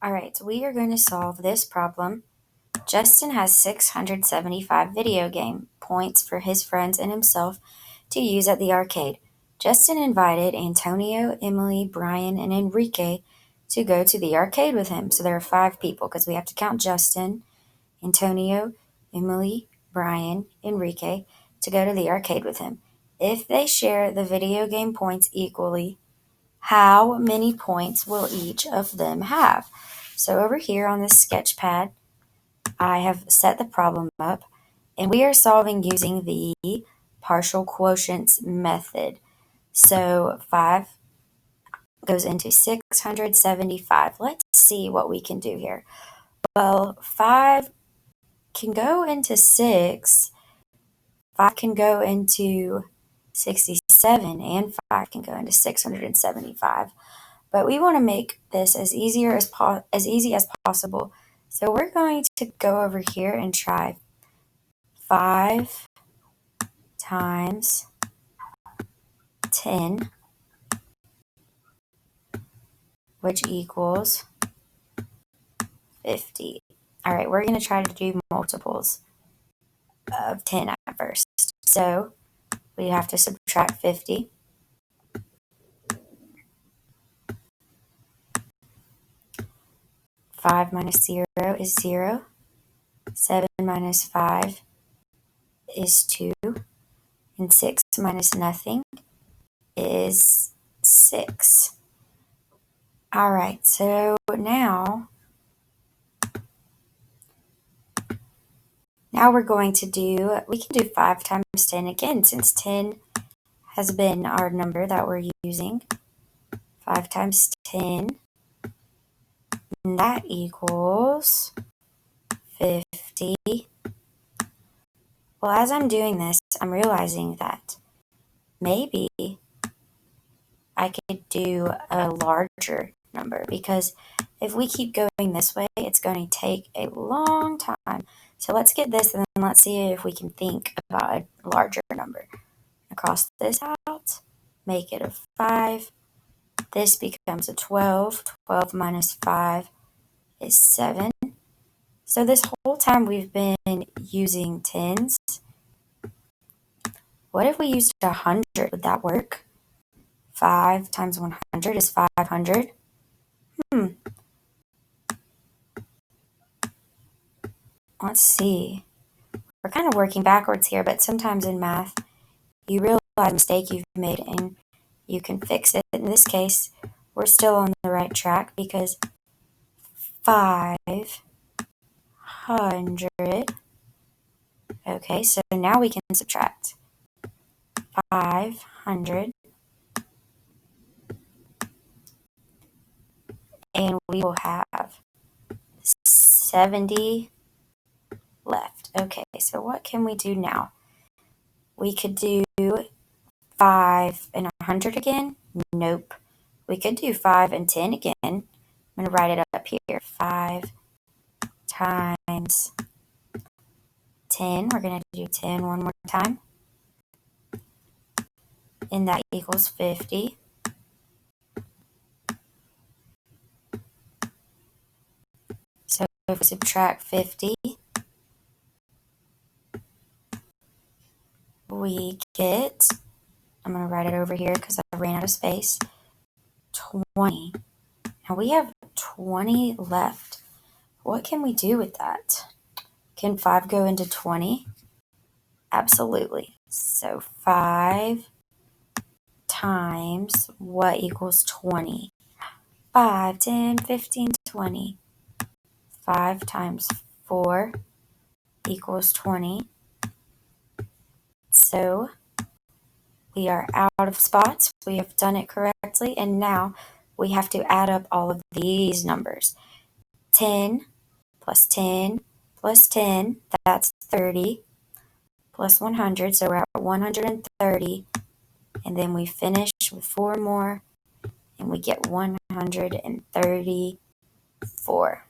All right, so we are going to solve this problem. Justin has 675 video game points for his friends and himself to use at the arcade. Justin invited Antonio, Emily, Brian, and Enrique to go to the arcade with him. So there are 5 people because we have to count Justin, Antonio, Emily, Brian, Enrique to go to the arcade with him. If they share the video game points equally, how many points will each of them have? So over here on this sketch pad, I have set the problem up, and we are solving using the partial quotients method. So 5 goes into 675. Let's see what we can do here. Well, 5 can go into 6, 5 can go into 67, and 5 can go into 675. But we want to make this as easy as possible. So we're going to go over here and try 5 times 10, which equals 50. All right, we're going to try to do multiples of 10 at first. So we have to subtract 50. Five minus 0 is 0. 7 minus 5 is 2. And 6 minus nothing is 6. All right, so now we're going to we can do 5 times 10 again, since 10 has been our number that we're using. 5 times 10, and that equals 50. Well, as I'm doing this, I'm realizing that maybe I could do a larger number, because if we keep going this way, it's going to take a long time. So let's get this, and then let's see if we can think about a larger number. Cross this out, make it a 5. This becomes a 12. 12 minus 5 is 7. So this whole time we've been using tens. What if we used 100? Would that work? 5 times 100 is 500. Let's see. We're kind of working backwards here, but sometimes in math, you realize a mistake you've made and you can fix it. In this case, we're still on the right track, because 500. Okay, so now we can subtract 500, and we will have 70 left. Okay, so what can we do now? We could do 5 and 100 again? Nope. We could do 5 and 10 again. I'm going to write it up here. 5 times 10. We're going to do 10 one more time. And that equals 50. So if we subtract 50, we get, I'm going to write it over here because I ran out of space, 20. Now we have 20 left. What can we do with that? Can 5 go into 20? Absolutely. So 5 times what equals 20? 5, 10, 15, 20. 5 times 4 equals 20. So we are out of spots. We have done it correctly, and now we have to add up all of these numbers. 10 plus 10 plus 10, that's 30, plus 100, so we're at 130, and then we finish with 4 more, and we get 134.